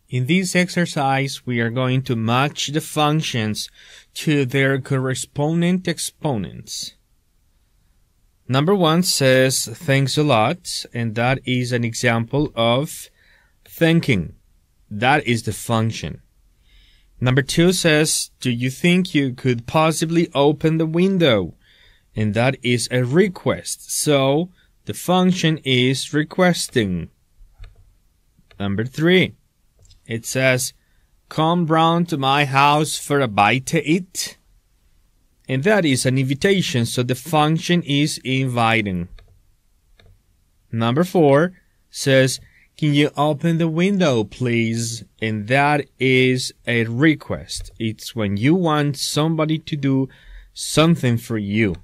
In this exercise, we are going to match the functions to their corresponding exponents. Number 1 says, thanks a lot, and that is an example of thanking. That is the function. Number 2 says, do you think you could possibly open the window? And that is a request. So, the function is requesting. Number 3, it says, come round to my house for a bite to eat. And that is an invitation, so the function is inviting. Number 4 says, can you open the window, please? And that is a request. It's when you want somebody to do something for you.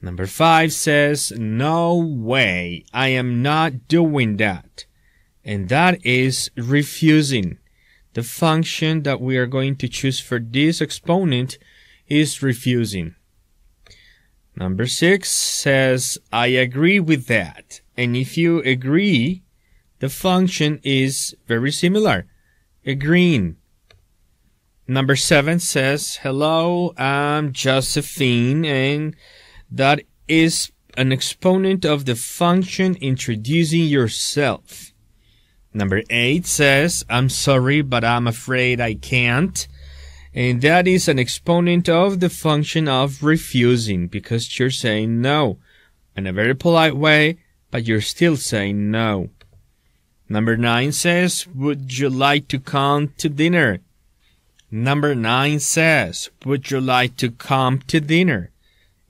Number 5 says, no way, I am not doing that. And that is refusing. The function that we are going to choose for this exponent is refusing. Number 6 says, I agree with that. And if you agree, the function is very similar, agreeing. Number 7 says, hello, I'm Josephine, and that is an exponent of the function introducing yourself. Number 8 says, I'm sorry, but I'm afraid I can't. And that is an exponent of the function of refusing, because you're saying no in a very polite way, but you're still saying no. Number 9 says, would you like to come to dinner? Number 9 says, would you like to come to dinner?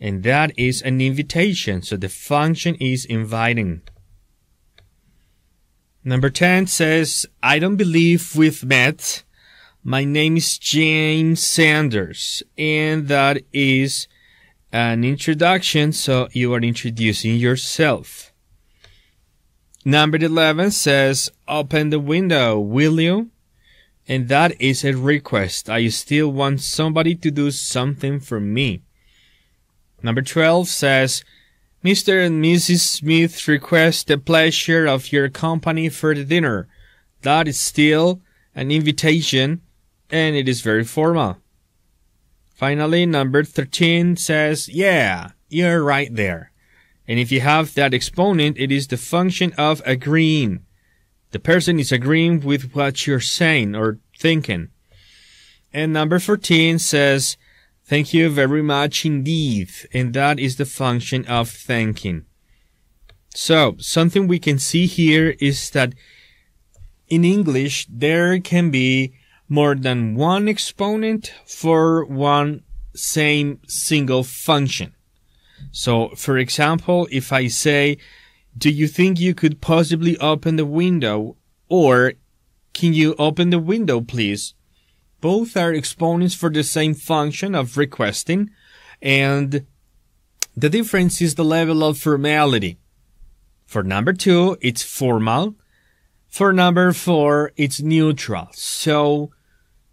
And that is an invitation, so the function is inviting. Number 10 says, I don't believe we've met. My name is James Sanders, and that is an introduction, so you are introducing yourself. Number 11 says, open the window, will you? And that is a request. I still want somebody to do something for me. Number 12 says, Mr. and Mrs. Smith request the pleasure of your company for the dinner. That is still an invitation, and it is very formal. Finally, number 13 says, yeah, you're right there. And if you have that exponent, it is the function of agreeing. The person is agreeing with what you're saying or thinking. And number 14 says, thank you very much indeed. And that is the function of thanking. So, something we can see here is that in English, there can be more than one exponent for one same single function. So, for example, if I say, do you think you could possibly open the window? Or, can you open the window, please? Both are exponents for the same function of requesting, and the difference is the level of formality. For number 2, it's formal. For number 4, it's neutral. So,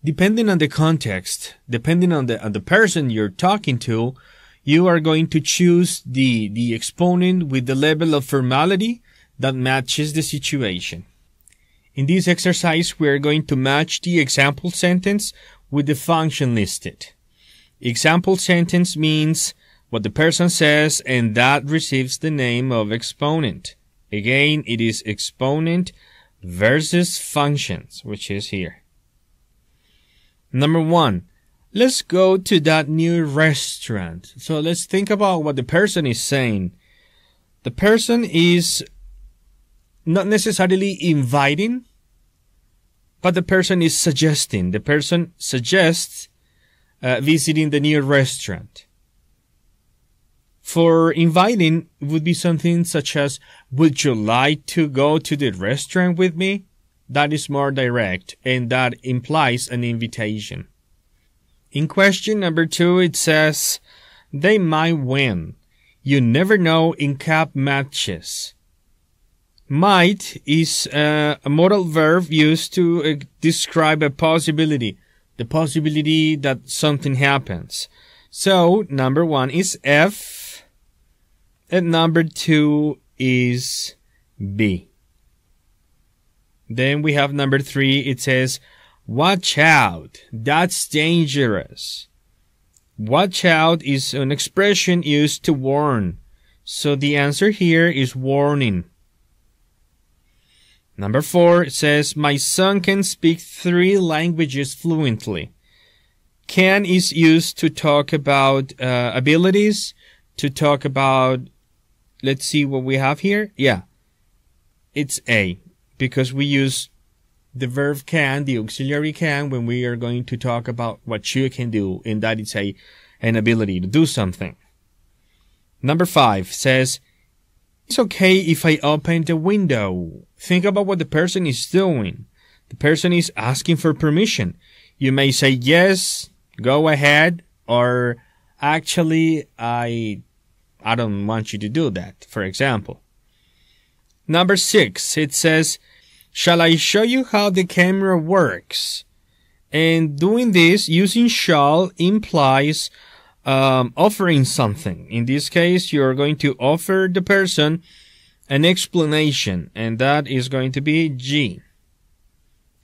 depending on the context, depending on the person you're talking to, you are going to choose the exponent with the level of formality that matches the situation. In this exercise, we are going to match the example sentence with the function listed. Example sentence means what the person says, and that receives the name of exponent. Again, it is exponent versus functions, which is here. Number 1, let's go to that new restaurant. So let's think about what the person is saying. The person is not necessarily inviting, but the person is suggesting. The person suggests visiting the new restaurant. For inviting, it would be something such as, would you like to go to the restaurant with me? That is more direct, and that implies an invitation. In question number 2, it says, they might win. You never know in cap matches. Might is a modal verb used to describe a possibility, the possibility that something happens. So, number 1 is F, and number 2 is B. Then we have number 3. It says, watch out. That's dangerous. Watch out is an expression used to warn. So the answer here is warning. Number 4 says, my son can speak 3 languages fluently. Can is used to talk about abilities, to talk about, let's see what we have here. Yeah, it's A, because we use the verb can, the auxiliary can, when we are going to talk about what you can do, and that is an ability to do something. Number 5 says, it's okay if I open the window. Think about what the person is doing. The person is asking for permission. You may say, yes, go ahead, or actually, I don't want you to do that, for example. Number 6, it says, shall I show you how the camera works? And doing this using shall implies offering something. In this case, you're going to offer the person an explanation, and that is going to be G.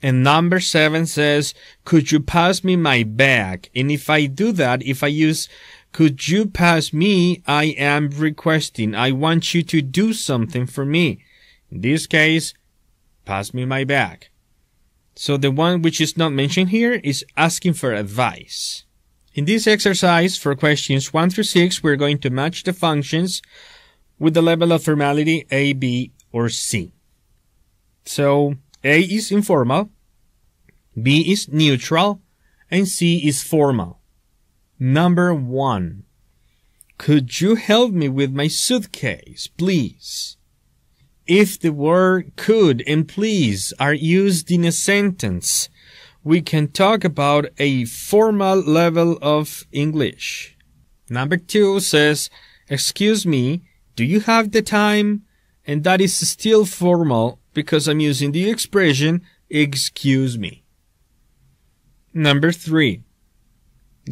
And number 7 says, could you pass me my bag? And if I do that, if I use could you pass me, I am requesting. I want you to do something for me. In this case, pass me my bag. So the one which is not mentioned here is asking for advice. In this exercise, for questions 1 through 6, we're going to match the functions with the level of formality A, B, or C. So A is informal, B is neutral, and C is formal. Number 1. Could you help me with my suitcase, please? If the word could and please are used in a sentence, we can talk about a formal level of English. Number 2 says, excuse me, do you have the time? And that is still formal because I'm using the expression excuse me. Number 3.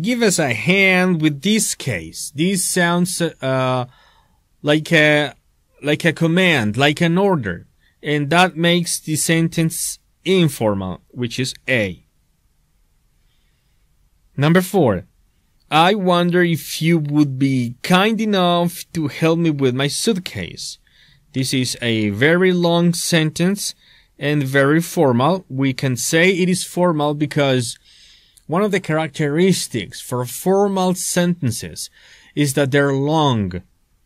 Give us a hand with this case. This sounds like a command, like an order. And that makes the sentence informal, which is A. Number 4. I wonder if you would be kind enough to help me with my suitcase. This is a very long sentence and very formal. We can say it is formal because one of the characteristics for formal sentences is that they're long.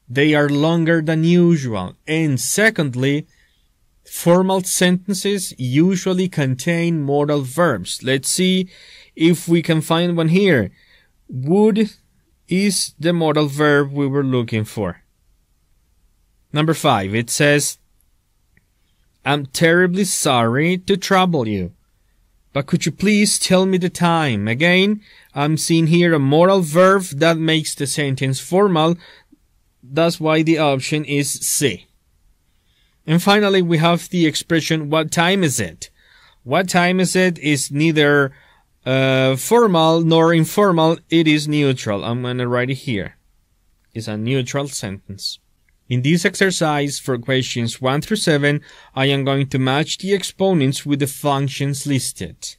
They are longer than usual. And secondly, formal sentences usually contain modal verbs. Let's see if we can find one here. Would is the modal verb we were looking for. Number 5, it says, I'm terribly sorry to trouble you, but could you please tell me the time? Again, I'm seeing here a modal verb that makes the sentence formal. That's why the option is C. And finally, we have the expression, what time is it? What time is it is neither formal nor informal. It is neutral. I'm going to write it here. It's a neutral sentence. In this exercise for questions 1 through 7, I am going to match the exponents with the functions listed.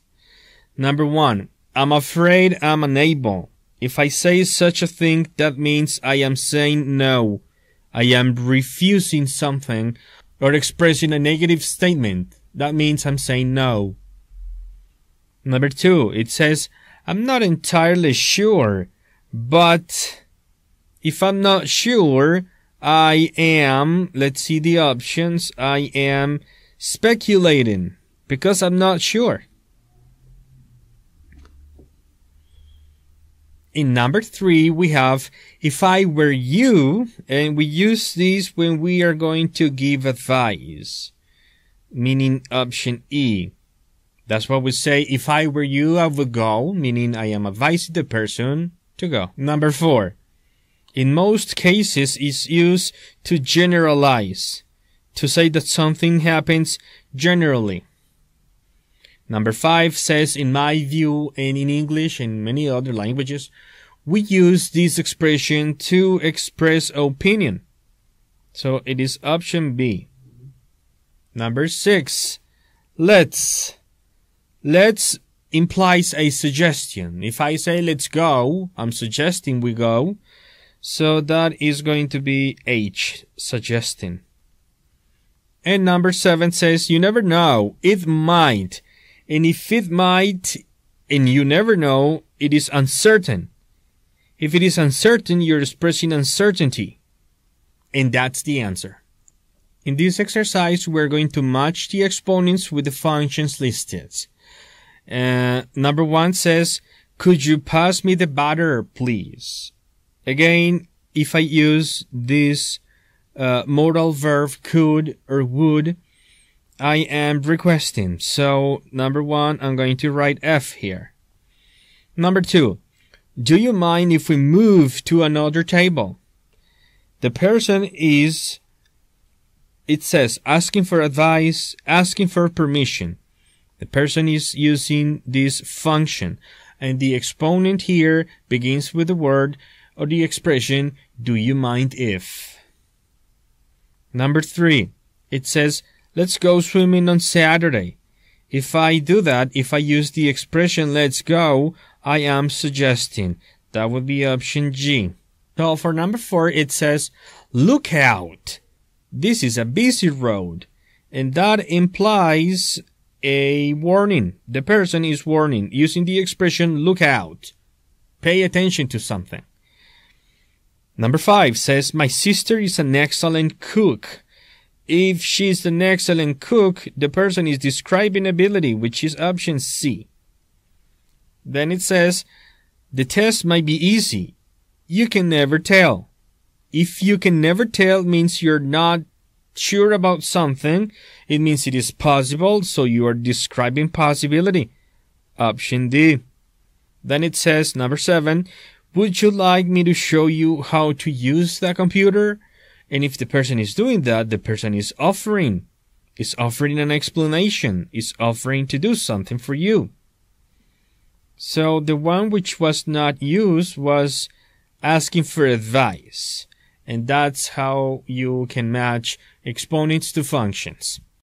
Number 1, I'm afraid I'm unable. If I say such a thing, that means I am saying no. I am refusing something or expressing a negative statement. That means I'm saying no. Number 2, it says, I'm not entirely sure, but if I'm not sure, I am, let's see the options, I am speculating because I'm not sure. In number 3, we have, if I were you, and we use this when we are going to give advice, meaning option E. That's what we say, if I were you, I would go, meaning I am advising the person to go. Number 4. In most cases, is used to generalize, to say that something happens generally. Number 5 says, in my view, and in English and many other languages, we use this expression to express opinion. So it is option B. Number 6, Let's implies a suggestion. If I say let's go, I'm suggesting we go. So that is going to be H, suggesting. And number 7 says you never know. It might. And if it might and you never know, it is uncertain. If it is uncertain, you're expressing uncertainty. And that's the answer. In this exercise, we're going to match the exponents with the functions listed. Number 1 says, could you pass me the butter, please? Again, if I use this modal verb could or would, I am requesting. So, number 1, I'm going to write F here. Number 2, do you mind if we move to another table? The person is, it says, asking for advice, asking for permission. The person is using this function, and the exponent here begins with the word or the expression, do you mind if? Number 3, it says, let's go swimming on Saturday. If I do that, if I use the expression let's go, I am suggesting. That would be option G. So for number 4, it says, look out. This is a busy road. And that implies a warning. The person is warning using the expression look out. Pay attention to something. Number 5 says, my sister is an excellent cook. If she's an excellent cook, the person is describing ability, which is option C. Then it says, the test might be easy. You can never tell. If you can never tell means you're not sure about something. It means it is possible, so you are describing possibility. Option D. Then it says, number 7, would you like me to show you how to use the computer? And if the person is doing that, the person is offering an explanation, is offering to do something for you. So the one which was not used was asking for advice. And that's how you can match exponents to functions.